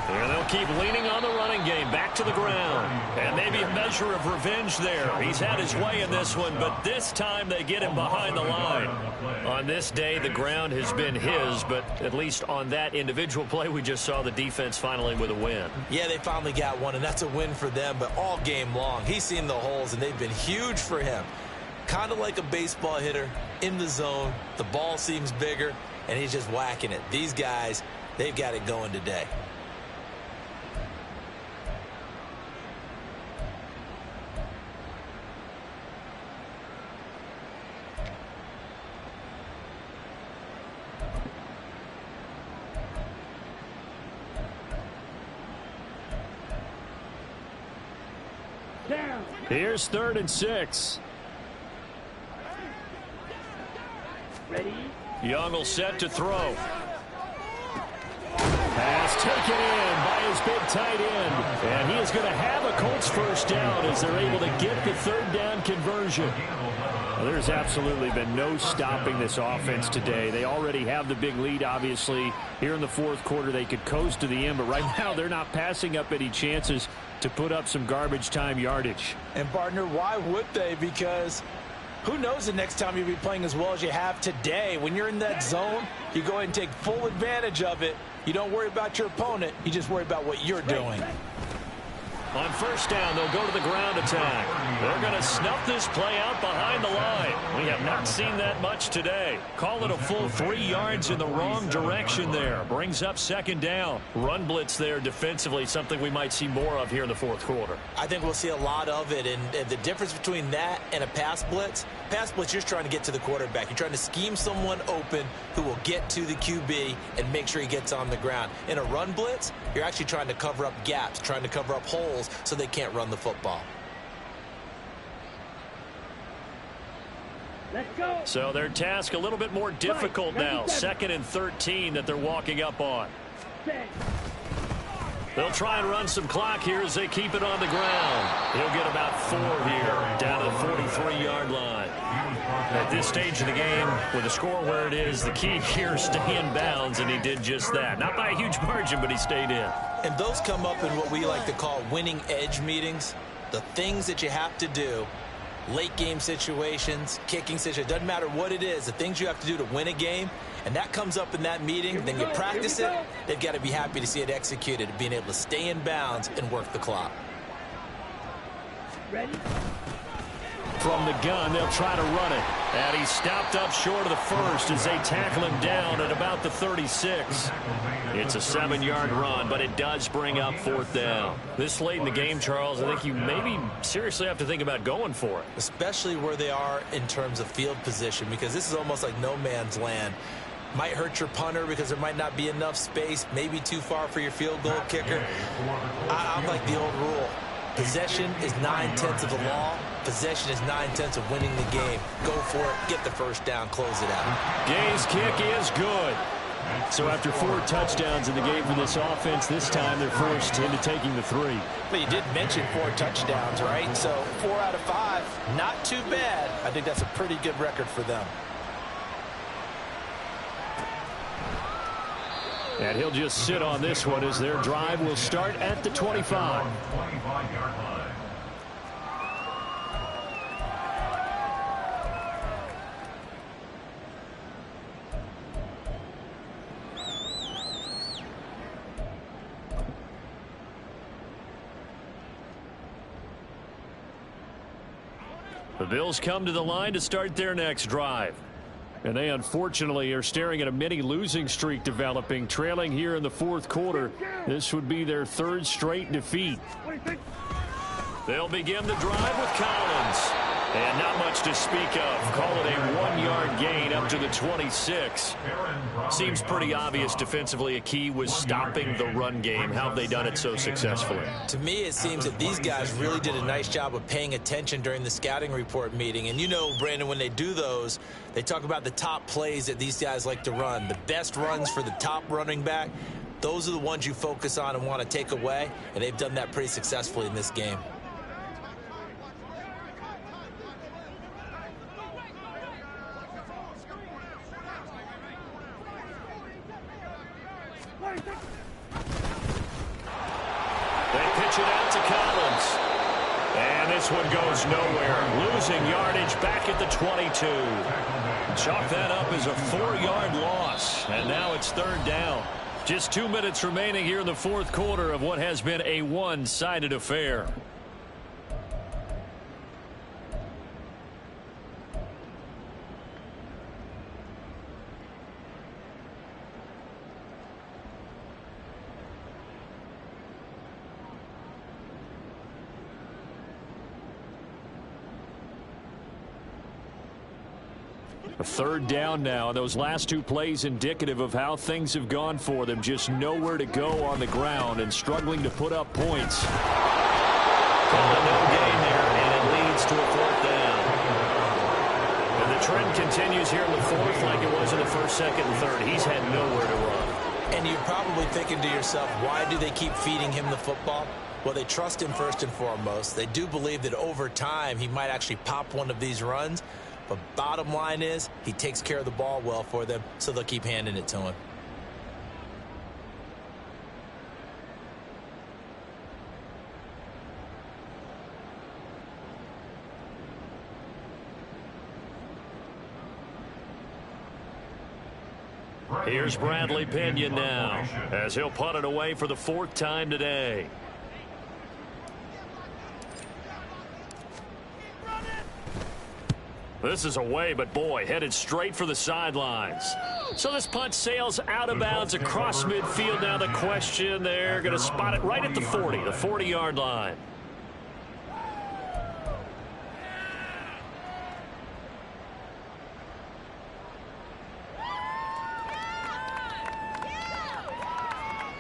And they'll keep leaning on the running game. Back to the ground. And maybe a measure of revenge there. He's had his way in this one, but this time they get him behind the line. On this day, the ground has been his, but at least on that individual play, we just saw the defense finally with a win. Yeah, they finally got one, and that's a win for them, but all game long, he's seen the holes, and they've been huge for him. Kind of like a baseball hitter in the zone. The ball seems bigger, and he's just whacking it. These guys, they've got it going today. Down. Here's 3rd and 6. Ready? Young will set to throw. Pass taken in by his big tight end. And he is going to have a Colts first down as they're able to get the 3rd down conversion. Well, there's absolutely been no stopping this offense today. They already have the big lead, obviously. Here in the 4th quarter, they could coast to the end. But right now, they're not passing up any chances to put up some garbage time yardage. And, partner, why would they? Because who knows the next time you'll be playing as well as you have today. When you're in that zone, you go ahead and take full advantage of it. You don't worry about your opponent. You just worry about what you're doing. On first down, they'll go to the ground attack. They're going to snuff this play out behind the line. We have not seen that much today. Call it a full 3 yards in the wrong direction there. Brings up 2nd down. Run blitz there defensively, something we might see more of here in the 4th quarter. I think we'll see a lot of it, and the difference between that and a pass blitz, you're just trying to get to the quarterback. You're trying to scheme someone open who will get to the QB and make sure he gets on the ground. In a run blitz, you're actually trying to cover up gaps, trying to cover up holes so they can't run the football. Let's go. So their task a little bit more difficult now. 2nd and 13 that they're walking up on. Set. They'll try and run some clock here as they keep it on the ground. He'll get about 4 here, down to the 43-yard line. At this stage of the game, with the score where it is, the key here is stay in bounds, and he did just that. Not by a huge margin, but he stayed in. And those come up in what we like to call winning edge meetings. The things that you have to do, late game situations, kicking situations, doesn't matter what it is, the things you have to do to win a game, and that comes up in that meeting, then you practice it, they've got to be happy to see it executed, being able to stay in bounds and work the clock. Ready? From the gun, they'll try to run it. And he's stopped up short of the first as they tackle him down at about the 36. It's a 7-yard run, but it does bring up 4th down. This late in the game, Charles, I think you maybe seriously have to think about going for it. Especially where they are in terms of field position, because this is almost like no man's land. Might hurt your punter because there might not be enough space, maybe too far for your field goal kicker. I'm like the old rule. Possession is 9/10 of the law. Possession is 9/10 of winning the game. Go for it. Get the first down. Close it out. Gay's kick is good. So after 4 touchdowns in the game for this offense, this time they're forced into taking the 3. But you did mention 4 touchdowns, right? So 4 out of 5, not too bad. I think that's a pretty good record for them. And he'll just sit on this one as their drive will start at the 25. 25-yard line. The Bills come to the line to start their next drive. And they unfortunately are staring at a mini losing streak developing, trailing here in the 4th quarter. This would be their 3rd straight defeat. They'll begin the drive with Collins. And not much to speak of. Call it a 1-yard gain up to the 26. Seems pretty obvious defensively a key was stopping the run game. How have they done it so successfully? To me, it seems that these guys really did a nice job of paying attention during the scouting report meeting. And you know, Brandon, when they do those, they talk about the top plays that these guys like to run. The best runs for the top running back, those are the ones you focus on and want to take away. And they've done that pretty successfully in this game. pitch it out to Collins. And this one goes nowhere. Losing yardage back at the 22. Chalk that up as a 4-yard loss. And now it's third down. Just 2 minutes remaining here in the fourth quarter of what has been a one-sided affair. A third down now. Those last two plays indicative of how things have gone for them. Just nowhere to go on the ground and struggling to put up points. Call it no gain there, and it leads to a fourth down. And the trend continues here in the fourth like it was in the first, second, and third. He's had nowhere to run. And you're probably thinking to yourself, why do they keep feeding him the football? Well, they trust him first and foremost. They do believe that over time he might actually pop one of these runs. But bottom line is, he takes care of the ball well for them, so they'll keep handing it to him. Here's Bradley Pinion now, as he'll punt it away for the fourth time today. This is away, but boy, headed straight for the sidelines. So this punt sails out of bounds across midfield. Now the question, they're going to spot it right at the 40, the 40-yard line.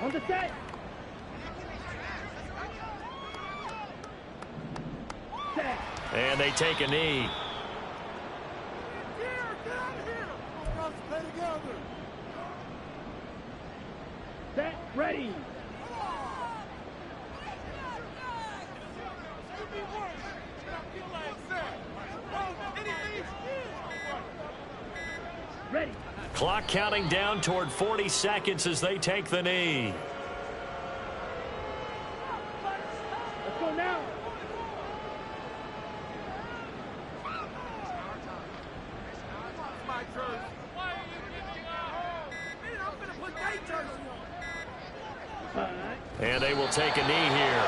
On the set. Set. And they take a knee. Set. Ready. Ready. Clock counting down toward 40 seconds as they take the knee. Let's go now. And they will take a knee here.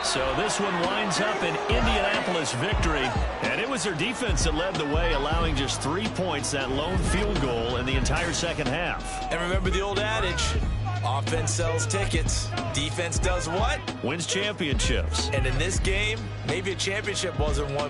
So this one winds up an Indianapolis victory. And it was their defense that led the way, allowing just 3 points, that lone field goal in the entire second half. And remember the old adage, offense sells tickets. Defense does what? Wins championships. And in this game, maybe a championship wasn't won.